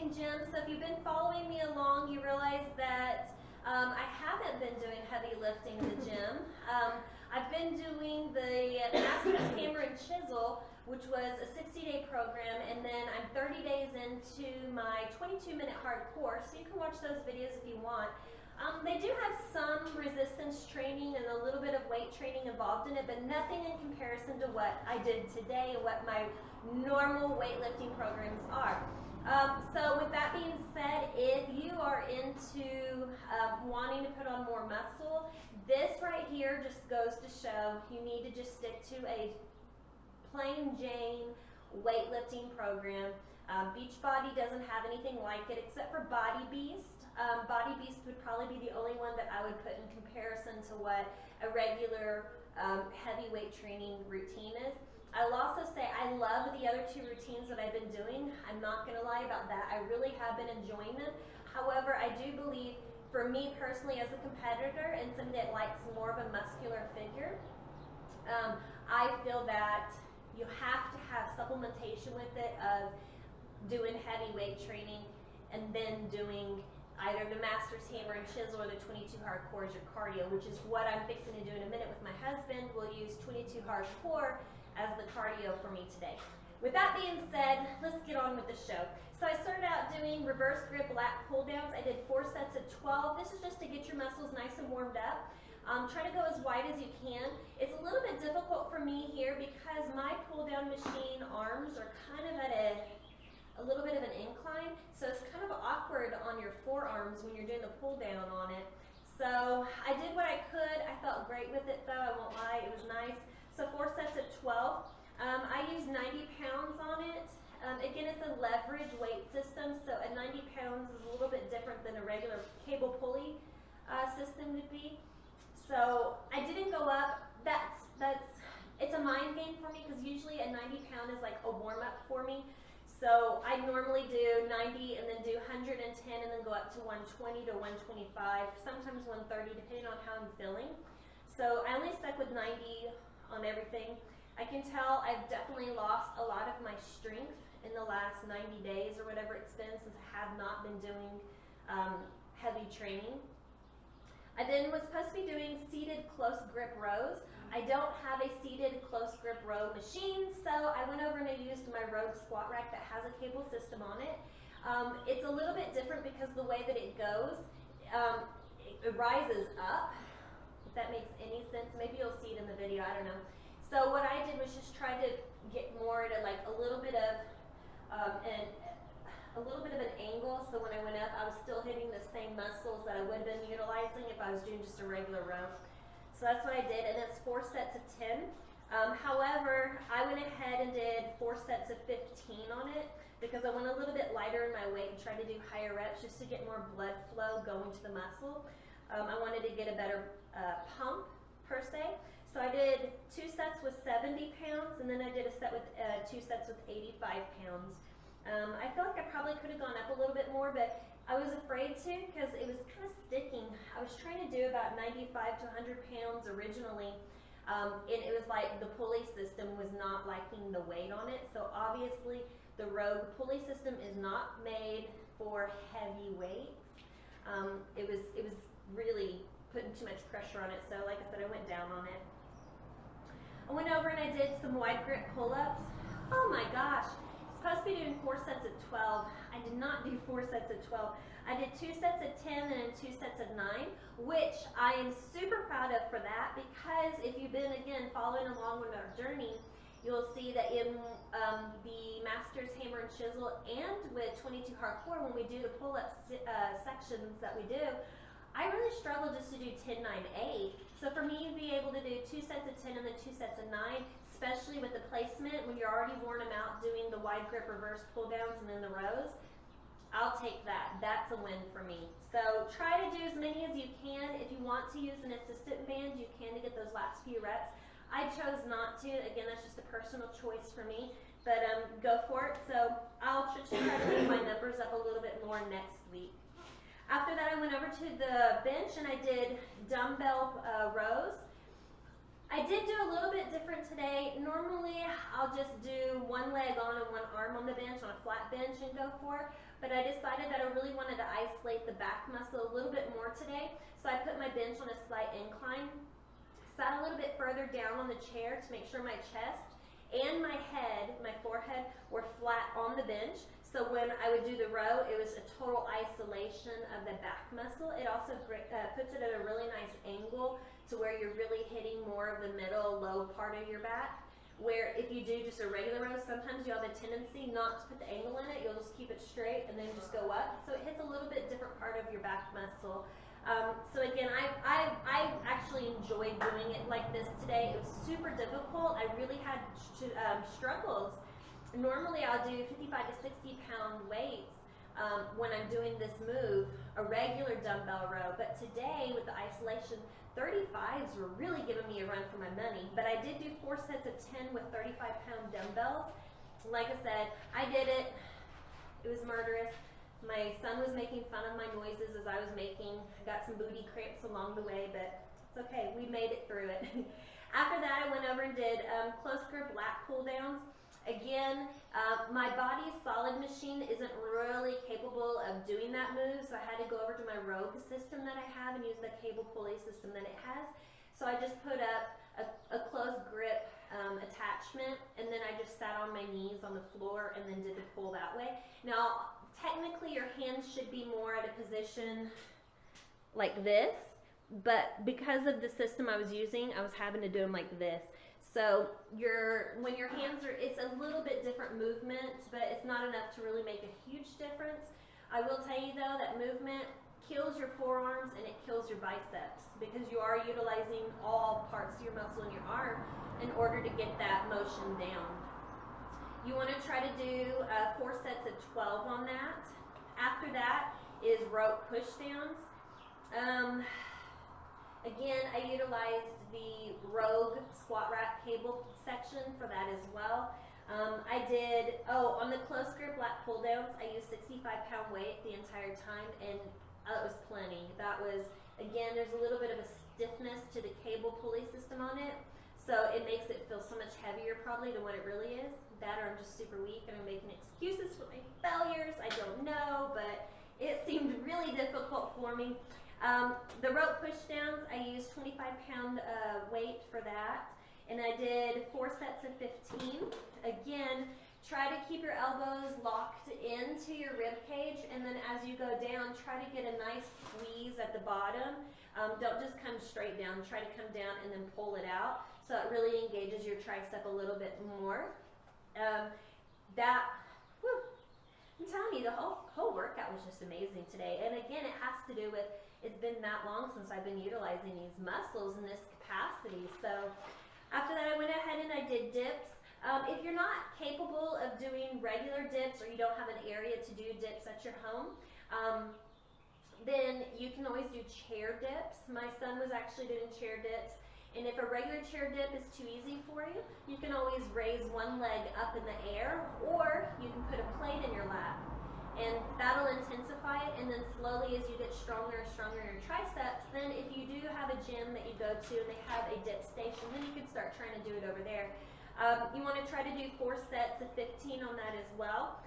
weightlifting gym. So if you've been following me along, you realize that I haven't been doing heavy lifting in the gym. I've been doing the Master's Hammer and Chisel, which was a 60-day program, and then I'm 30 days into my 22-minute hardcore, so you can watch those videos if you want. They do have some resistance training and a little bit of weight training involved in it, but nothing in comparison to what I did today and what my normal weightlifting programs are. So with that being said, if you are into wanting to put on more muscle, this right here just goes to show you need to just stick to a plain Jane weightlifting program. Beachbody doesn't have anything like it except for Body Beast. Body Beast would probably be the only one that I would put in comparison to what a regular heavyweight training routine is. I'll also say I love the other two routines that I've been doing. I'm not going to lie about that. I really have been enjoying them. However, I do believe, for me personally as a competitor and somebody that likes more of a muscular figure, I feel that you have to have supplementation with it of doing heavy weight training and then doing either the Master's Hammer and Chisel or the 22 Hardcore as your cardio, which is what I'm fixing to do in a minute with my husband. We'll use 22 Hardcore as the cardio for me today. With that being said, let's get on with the show. So I started out doing reverse grip lat pull downs. I did 4 sets of 12. This is just to get your muscles nice and warmed up. Try to go as wide as you can. It's a little bit difficult for me here because my pull down machine arms are kind of at a little bit of an incline, so it's kind of awkward on your forearms when you're doing the pull down on it. So I did what I could. I felt great with it though, I won't lie, it was nice. So 4 sets of 12. I used 90 pounds on it. Again, it's a leverage weight system, so at 90 pounds is a little bit different than a regular cable pulley system would be. So I didn't go up. It's a mind game for me because usually a 90 pound is like a warm up for me. So I normally do 90 and then do 110 and then go up to 120 to 125, sometimes 130 depending on how I'm feeling. So I only stuck with 90 on everything. I can tell I've definitely lost a lot of my strength in the last 90 days or whatever it's been since I have not been doing heavy training. I then was supposed to be doing seated close grip rows. I don't have a seated close grip row machine, so I went over and I used my Rogue squat rack that has a cable system on it. It's a little bit different because the way that it goes, it rises up, if that makes any sense. Maybe you'll see it in the video, I don't know. So what I did was just try to get more to like a little bit of an angle, so when I went up, I was still hitting the same muscles that I would have been utilizing if I was doing just a regular row. So that's what I did, and it's 4 sets of 10. However, I went ahead and did 4 sets of 15 on it because I went a little bit lighter in my weight and tried to do higher reps just to get more blood flow going to the muscle. I wanted to get a better pump per se. So I did 2 sets with 70 pounds, and then I did a set with 2 sets with 85 pounds. I feel like I probably could have gone up a little bit more, but I was afraid to because it was kind of sticking. I was trying to do about 95 to 100 pounds originally, and it was like the pulley system was not liking the weight on it. So obviously the Rogue pulley system is not made for heavy weights. It was really putting too much pressure on it. So like I said, I went down on it. I went over and I did some wide grip pull-ups. Oh my gosh. Supposed to be doing 4 sets of 12. I did not do 4 sets of 12. I did 2 sets of 10 and then 2 sets of 9, which I am super proud of for that because if you've been, again, following along with our journey, you'll see that in the Master's Hammer and Chisel and with 22 Hardcore, when we do the pull-up sections that we do, I really struggle just to do 10, 9, 8. So for me to be able to do 2 sets of 10 and then 2 sets of 9, especially with the placement, when you're already worn them out doing the wide grip reverse pull downs and then the rows, I'll take that. That's a win for me. So try to do as many as you can. If you want to use an assistant band, you can to get those last few reps. I chose not to. Again, that's just a personal choice for me, but go for it. So I'll try to move my numbers up a little bit more next week. After that, I went over to the bench and I did dumbbell rows. I did do a little bit different today. Normally, I'll just do one leg on and one arm on the bench on a flat bench and go for it. but I decided that I really wanted to isolate the back muscle a little bit more today. So I put my bench on a slight incline, sat a little bit further down on the chair to make sure my chest and my head, my forehead, were flat on the bench. So when I would do the row, it was a total isolation of the back muscle. It also puts it at a really nice angle to where you're really hitting more of the middle, low part of your back. Where if you do just a regular row, sometimes you have a tendency not to put the angle in it. You'll just keep it straight and then just go up. So it hits a little bit different part of your back muscle. So again, I actually enjoyed doing it like this today. It was super difficult. I really had struggles. Normally I'll do 55 to 60 pound weights when I'm doing this move, a regular dumbbell row. But today with the isolation, 35s were really giving me a run for my money. But I did do 4 sets of 10 with 35-pound dumbbells. Like I said, I did it. It was murderous. My son was making fun of my noises as I was making. I got some booty cramps along the way, but it's okay. We made it through it. After that, I went over and did close grip lat pull downs. Again, my body's solid machine isn't really capable of doing that move, so I had to go over to my Rogue system that I have and use the cable pulley system that it has. So I just put up a close grip attachment, and then I just sat on my knees on the floor and then did the pull that way. Now, technically your hands should be more at a position like this, but because of the system I was using, I was having to do them like this. So when your hands are, it's a little bit different movement, but it's not enough to really make a huge difference. I will tell you though that movement kills your forearms and it kills your biceps because you are utilizing all parts of your muscle in your arm in order to get that motion down. You want to try to do 4 sets of 12 on that. After that is rope pushdowns. Again, I utilized the Rogue squat rack cable section for that as well. I did, on the close grip lat pull downs, I used 65-pound weight the entire time, and it was plenty. That was, again, there's a little bit of a stiffness to the cable pulley system on it, so it makes it feel so much heavier probably than what it really is. That or I'm just super weak and I'm making excuses for my failures. I don't know, but it seemed really difficult for me. The rope pushdowns, I used 25-pound weight for that, and I did 4 sets of 15. Again, try to keep your elbows locked into your rib cage, and then as you go down, try to get a nice squeeze at the bottom. Don't just come straight down. Try to come down and then pull it out, so it really engages your tricep a little bit more. I'm telling you, the whole workout was just amazing today. And again, it has to do with, it's been that long since I've been utilizing these muscles in this capacity. So after that, I went ahead and I did dips. If you're not capable of doing regular dips or you don't have an area to do dips at your home, then you can always do chair dips. My son was actually doing chair dips. And if a regular chair dip is too easy for you, you can always raise one leg up in the air, or you can put a plate in your lap. And that'll intensify it, and then slowly as you get stronger and stronger in your triceps, then if you do have a gym that you go to and they have a dip station, then you can start trying to do it over there. You want to try to do 4 sets of 15 on that as well.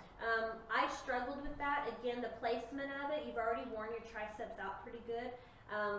I struggled with that. Again, the placement of it, you've already worn your triceps out pretty good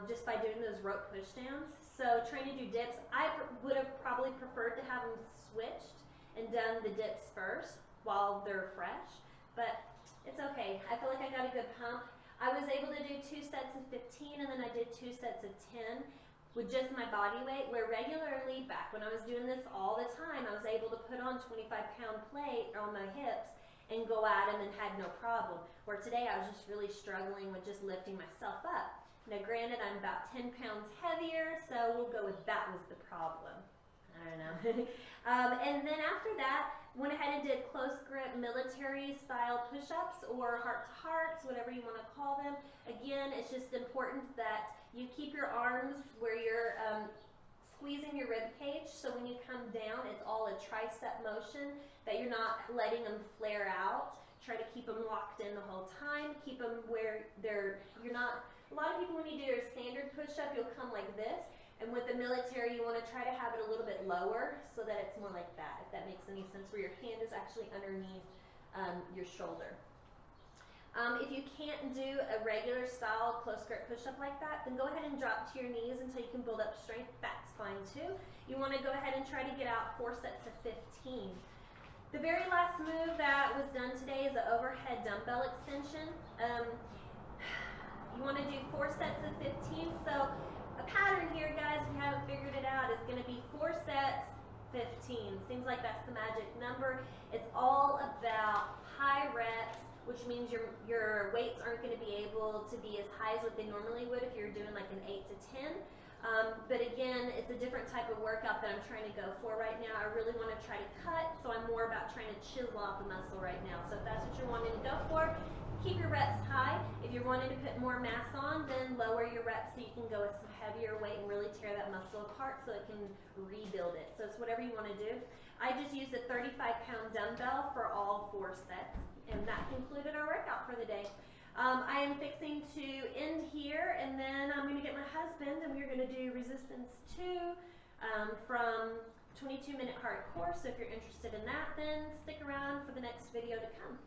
just by doing those rope pushdowns. So trying to do dips, I would have probably preferred to have them switched and done the dips first while they're fresh, but it's okay. I feel like I got a good pump. I was able to do 2 sets of 15, and then I did 2 sets of 10 with just my body weight, where regularly back when I was doing this all the time, I was able to put on 25-pound plate on my hips and go at them and had no problem. Where today I was just really struggling with just lifting myself up. Now granted, I'm about 10 pounds heavier, so we'll go with that was the problem. I don't know. And then after that, went ahead and did close grip military style push-ups or heart-to-hearts, whatever you want to call them. Again, it's just important that you keep your arms where you're squeezing your rib cage, so when you come down, it's all a tricep motion, that you're not letting them flare out. Try to keep them locked in the whole time. Keep them where you're not. A lot of people, when you do your standard push-up, you'll come like this. And with the military, you want to try to have it a little bit lower so that it's more like that, if that makes any sense, where your hand is actually underneath your shoulder. If you can't do a regular style close grip push-up like that, then go ahead and drop to your knees until you can build up strength. That's fine too. You want to go ahead and try to get out 4 sets of 15. The very last move that was done today is an overhead dumbbell extension. You want to do 4 sets of 15. So a pattern here, guys, if you haven't figured it out, is going to be 4 sets, 15. Seems like that's the magic number. It's all about high reps, which means your weights aren't going to be able to be as high as what they normally would if you're doing like an 8 to 10. But again, it's a different type of workout that I'm trying to go for right now. I really want to try to cut, so I'm more about trying to chisel off the muscle right now. So if that's what you're wanting to go for, keep your reps high. If you're wanting to put more mass on, then lower your reps so you can go with some heavier weight and really tear that muscle apart so it can rebuild it. So it's whatever you want to do. I just used a 35-pound dumbbell for all 4 sets. And that concluded our workout for the day. I am fixing to end here, and then I'm going to get my husband, and we're going to do resistance 2 from 22-minute hardcore. So if you're interested in that, then stick around for the next video to come.